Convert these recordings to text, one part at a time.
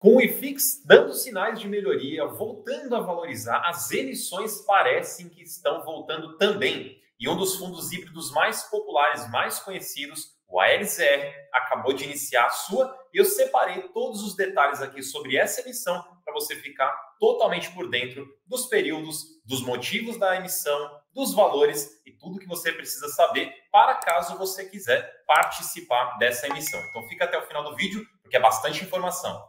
Com o IFIX dando sinais de melhoria, voltando a valorizar, as emissões parecem que estão voltando também. E um dos fundos híbridos mais populares, mais conhecidos, o ALZR, acabou de iniciar a sua e eu separei todos os detalhes aqui sobre essa emissão para você ficar totalmente por dentro dos períodos, dos motivos da emissão, dos valores e tudo que você precisa saber para caso você quiser participar dessa emissão. Então fica até o final do vídeo porque é bastante informação.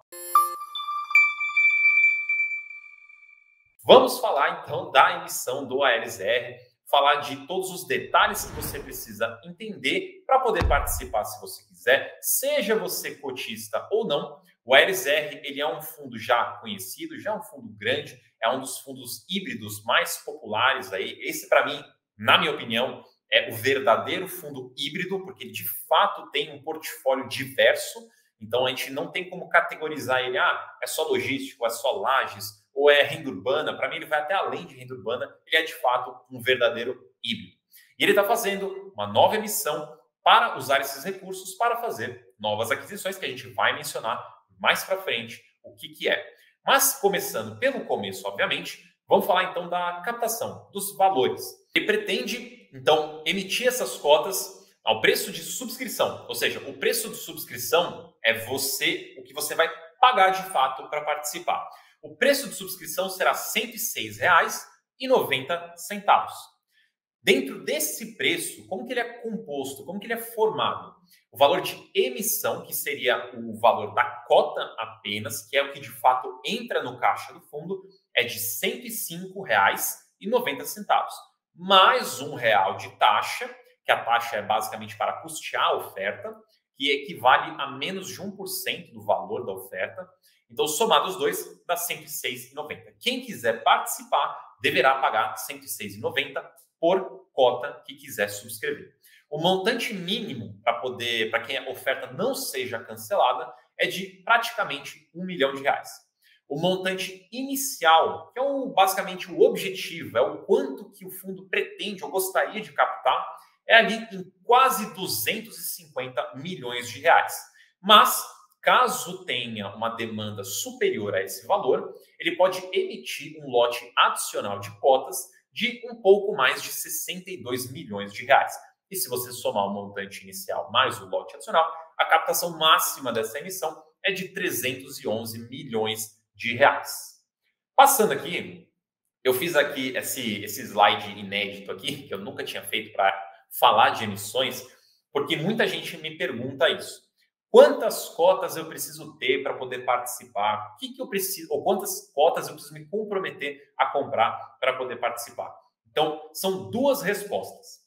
Vamos falar então da emissão do ALZR, falar de todos os detalhes que você precisa entender para poder participar se você quiser, seja você cotista ou não. O ALZR ele é um fundo já conhecido, já é um fundo grande, é um dos fundos híbridos mais populares aí. Esse para mim, na minha opinião, é o verdadeiro fundo híbrido, porque ele de fato tem um portfólio diverso. Então a gente não tem como categorizar ele, é só logístico, é só lajes, ou é renda urbana. Para mim ele vai até além de renda urbana, ele é de fato um verdadeiro híbrido. E ele está fazendo uma nova emissão para usar esses recursos para fazer novas aquisições, que a gente vai mencionar mais para frente o que é. Mas começando pelo começo, obviamente, vamos falar então da captação, dos valores. Ele pretende então emitir essas cotas ao preço de subscrição, ou seja, o preço de subscrição é o que você vai pagar de fato para participar. O preço de subscrição será R$ 106,90. Dentro desse preço, como que ele é composto, como que ele é formado? O valor de emissão, que seria o valor da cota apenas, que é o que de fato entra no caixa do fundo, é de R$ 105,90, mais R$ 1 de taxa, que a taxa é basicamente para custear a oferta, que equivale a menos de 1% do valor da oferta. Então, somado os dois, dá R$ 106,90. Quem quiser participar deverá pagar R$ 106,90 por cota que quiser subscrever. O montante mínimo para que a oferta não seja cancelada é de praticamente R$ 1 milhão. O montante inicial, que é basicamente o objetivo, é o quanto que o fundo pretende ou gostaria de captar, é ali em quase R$ 250 milhões. Mas, caso tenha uma demanda superior a esse valor, ele pode emitir um lote adicional de cotas de um pouco mais de R$ 62 milhões. E se você somar o montante inicial mais o lote adicional, a captação máxima dessa emissão é de R$ 311 milhões. Passando aqui, eu fiz aqui esse slide inédito aqui, que eu nunca tinha feito para falar de emissões, porque muita gente me pergunta isso. Quantas cotas eu preciso ter para poder participar? O que eu preciso, ou quantas cotas eu preciso me comprometer a comprar para poder participar? Então, são duas respostas.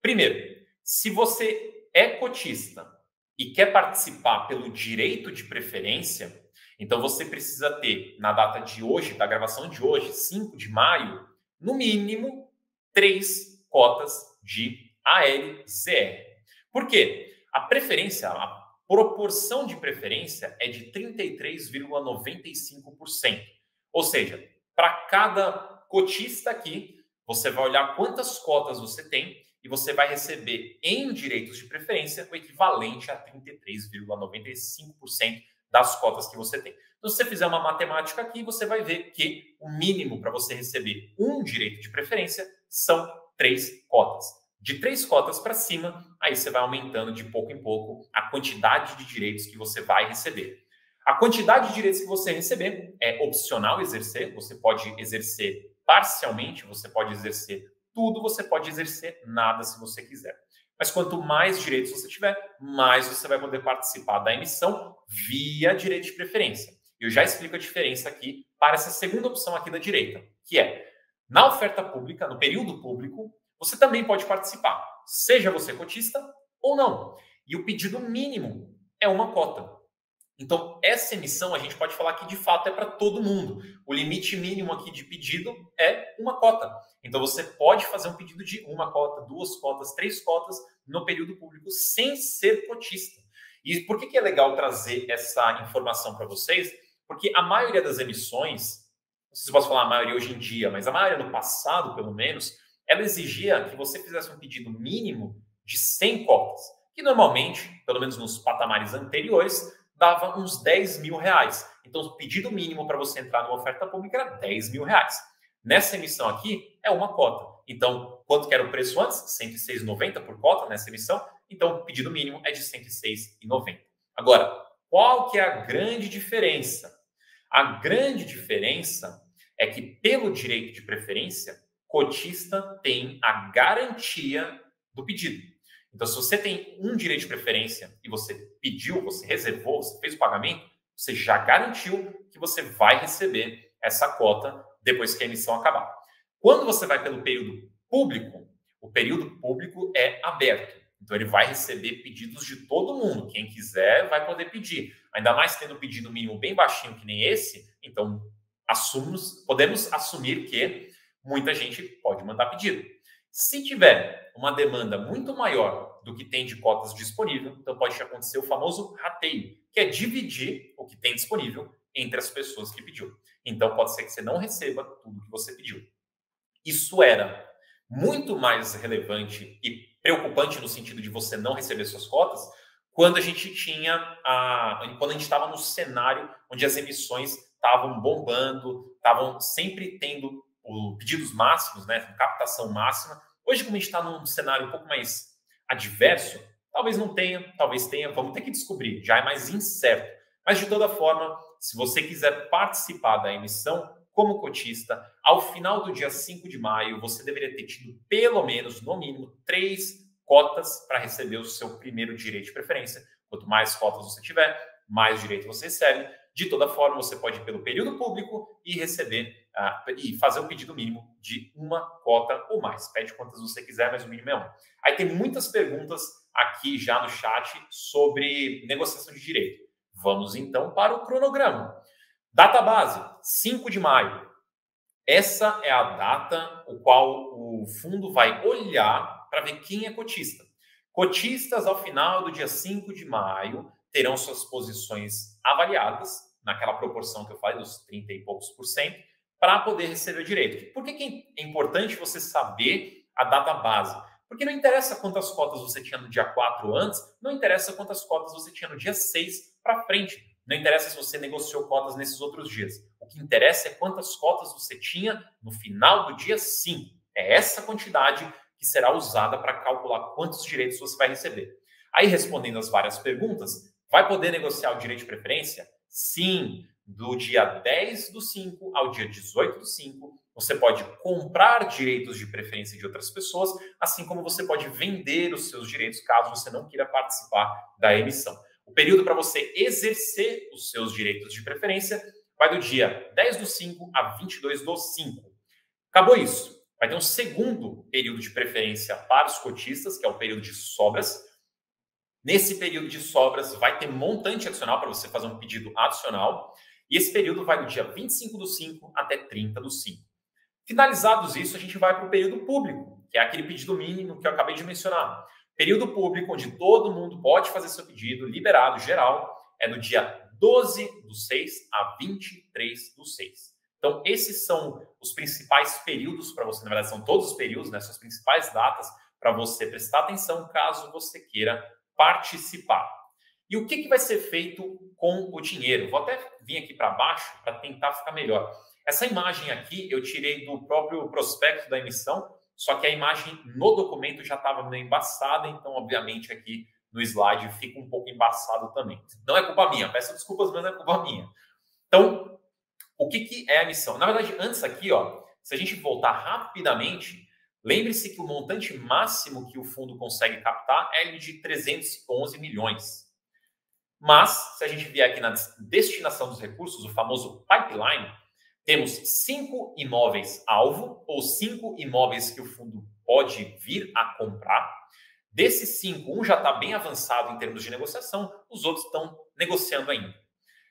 Primeiro, se você é cotista e quer participar pelo direito de preferência, então você precisa ter, na data de hoje, da gravação de hoje, 5 de maio, no mínimo 3 cotas de ALZR. Por quê? A preferência, a proporção de preferência é de 33,95%. Ou seja, para cada cotista aqui, você vai olhar quantas cotas você tem e você vai receber em direitos de preferência o equivalente a 33,95% das cotas que você tem. Então, se você fizer uma matemática aqui, você vai ver que o mínimo para você receber um direito de preferência são 3 cotas. De 3 cotas para cima, aí você vai aumentando de pouco em pouco a quantidade de direitos que você vai receber. A quantidade de direitos que você receber é opcional exercer, você pode exercer parcialmente, você pode exercer tudo, você pode exercer nada se você quiser. Mas quanto mais direitos você tiver, mais você vai poder participar da emissão via direito de preferência. Eu já explico a diferença aqui para essa segunda opção aqui da direita, que é, na oferta pública, no período público, você também pode participar, seja você cotista ou não. E o pedido mínimo é uma cota. Então, essa emissão a gente pode falar que de fato é para todo mundo. O limite mínimo aqui de pedido é uma cota. Então, você pode fazer um pedido de 1 cota, 2 cotas, 3 cotas no período público sem ser cotista. E por que é legal trazer essa informação para vocês? Porque a maioria das emissões, não sei se eu posso falar a maioria hoje em dia, mas a maioria no passado, pelo menos, ela exigia que você fizesse um pedido mínimo de 100 cotas, que normalmente, pelo menos nos patamares anteriores, dava uns 10 mil reais. Então, o pedido mínimo para você entrar numa oferta pública era 10 mil reais. Nessa emissão aqui, é uma cota. Então, quanto que era o preço antes? R$ 106,90 por cota nessa emissão. Então, o pedido mínimo é de R$ 106,90. Agora, qual que é a grande diferença? A grande diferença é que, pelo direito de preferência, cotista tem a garantia do pedido. Então, se você tem um direito de preferência e você pediu, você reservou, você fez o pagamento, você já garantiu que você vai receber essa cota depois que a emissão acabar. Quando você vai pelo período público, o período público é aberto. Então, ele vai receber pedidos de todo mundo. Quem quiser vai poder pedir. Ainda mais tendo um pedido mínimo bem baixinho que nem esse, então podemos assumir que muita gente pode mandar pedido. Se tiver uma demanda muito maior do que tem de cotas disponível, então pode acontecer o famoso rateio, que é dividir o que tem disponível entre as pessoas que pediu. Então pode ser que você não receba tudo que você pediu. Isso era muito mais relevante e preocupante no sentido de você não receber suas cotas quando a gente quando a gente estava no cenário onde as emissões estavam bombando, estavam sempre tendo pedidos máximos, né, captação máxima. Hoje, como a gente está num cenário um pouco mais adverso, talvez não tenha, talvez tenha, vamos ter que descobrir, já é mais incerto. Mas, de toda forma, se você quiser participar da emissão como cotista, ao final do dia 5 de maio, você deveria ter tido pelo menos, no mínimo, 3 cotas para receber o seu primeiro direito de preferência. Quanto mais cotas você tiver, mais direito você recebe. De toda forma, você pode ir pelo período público e receber e fazer o pedido mínimo de uma cota ou mais. Pede quantas você quiser, mas o mínimo é 1. Aí tem muitas perguntas aqui já no chat sobre negociação de direito. Vamos então para o cronograma. Data base, 5 de maio. Essa é a data o qual o fundo vai olhar para ver quem é cotista. Cotistas, ao final do dia 5 de maio, terão suas posições avaliadas, naquela proporção que eu falei, dos 30 e poucos por cento, para poder receber o direito. Por que é importante você saber a data base? Porque não interessa quantas cotas você tinha no dia 4 antes, não interessa quantas cotas você tinha no dia 6 para frente. Não interessa se você negociou cotas nesses outros dias. O que interessa é quantas cotas você tinha no final do dia 5. É essa quantidade que será usada para calcular quantos direitos você vai receber. Aí, respondendo as várias perguntas, vai poder negociar o direito de preferência? Sim, do dia 10 do 5 ao dia 18 do 5, você pode comprar direitos de preferência de outras pessoas, assim como você pode vender os seus direitos caso você não queira participar da emissão. O período para você exercer os seus direitos de preferência vai do dia 10 do 5 a 22 do 5. Acabou isso. Vai ter um segundo período de preferência para os cotistas, que é o período de sobras. Nesse período de sobras, vai ter montante adicional para você fazer um pedido adicional. E esse período vai do dia 25 do 5 até 30 do 5. Finalizados isso, a gente vai para o período público, que é aquele pedido mínimo que eu acabei de mencionar. Período público, onde todo mundo pode fazer seu pedido, liberado, geral, é do dia 12 do 6 a 23 do 6. Então, esses são os principais períodos para você, na verdade, são todos os períodos, né, suas principais datas para você prestar atenção caso você queira participar. E o que vai ser feito com o dinheiro? Vou até vir aqui para baixo para tentar ficar melhor. Essa imagem aqui eu tirei do próprio prospecto da emissão, só que a imagem no documento já estava meio embaçada, então, obviamente, aqui no slide fica um pouco embaçado também. Não é culpa minha, peço desculpas, mas não é culpa minha. Então, o que é a emissão? Na verdade, antes aqui, ó, se a gente voltar rapidamente, lembre-se que o montante máximo que o fundo consegue captar é de 311 milhões. Mas, se a gente vier aqui na destinação dos recursos, o famoso pipeline, temos 5 imóveis-alvo, ou 5 imóveis que o fundo pode vir a comprar. Desses 5, um já está bem avançado em termos de negociação, os outros estão negociando ainda.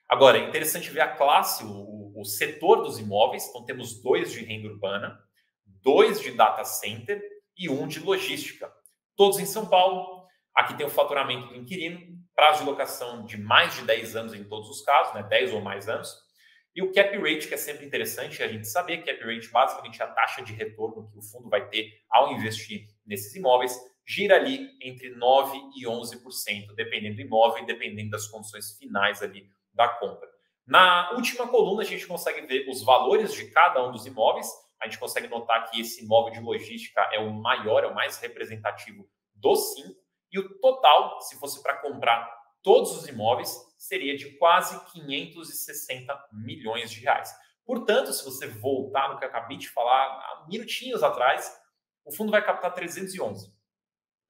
Agora, é interessante ver a classe, o setor dos imóveis. Então, temos 2 de renda urbana, 2 de data center e 1 de logística. Todos em São Paulo. Aqui tem o faturamento do inquilino, prazo de locação de mais de 10 anos em todos os casos, né? 10 ou mais anos. E o cap rate, que é sempre interessante a gente saber, cap rate basicamente é a taxa de retorno que o fundo vai ter ao investir nesses imóveis, gira ali entre 9% e 11%, dependendo do imóvel e dependendo das condições finais ali da compra. Na última coluna, a gente consegue ver os valores de cada um dos imóveis. A gente consegue notar que esse imóvel de logística é o maior, é o mais representativo dos 5. E o total, se fosse para comprar todos os imóveis, seria de quase 560 milhões de reais. Portanto, se você voltar no que eu acabei de falar há minutinhos atrás, o fundo vai captar 311.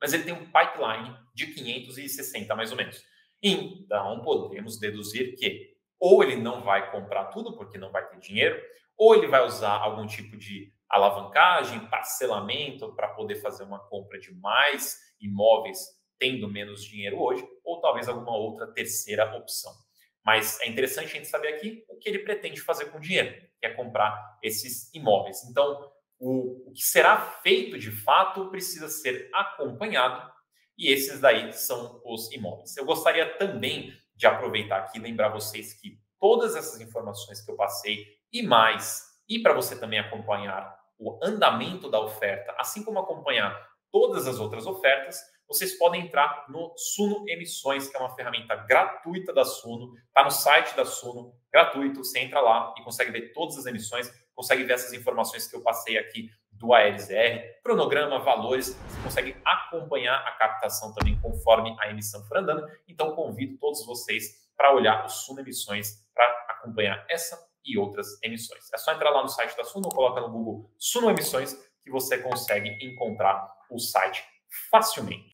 Mas ele tem um pipeline de 560, mais ou menos. Então, podemos deduzir que ou ele não vai comprar tudo, porque não vai ter dinheiro, ou ele vai usar algum tipo de alavancagem, parcelamento, para poder fazer uma compra de mais imóveis, tendo menos dinheiro hoje, ou talvez alguma outra terceira opção. Mas é interessante a gente saber aqui o que ele pretende fazer com o dinheiro, que é comprar esses imóveis. Então, o que será feito de fato precisa ser acompanhado, e esses daí são os imóveis. Eu gostaria também de aproveitar aqui e lembrar vocês que todas essas informações que eu passei e mais, e para você também acompanhar o andamento da oferta, assim como acompanhar todas as outras ofertas, vocês podem entrar no Suno Emissões, que é uma ferramenta gratuita da Suno, está no site da Suno, gratuito, você entra lá e consegue ver todas as emissões, consegue ver essas informações que eu passei aqui do ALZR, cronograma, valores, você consegue acompanhar a captação também conforme a emissão for andando. Então, convido todos vocês para olhar o Suno Emissões para acompanhar essa e outras emissões. É só entrar lá no site da Suno, coloca no Google Suno Emissões, que você consegue encontrar o site facilmente.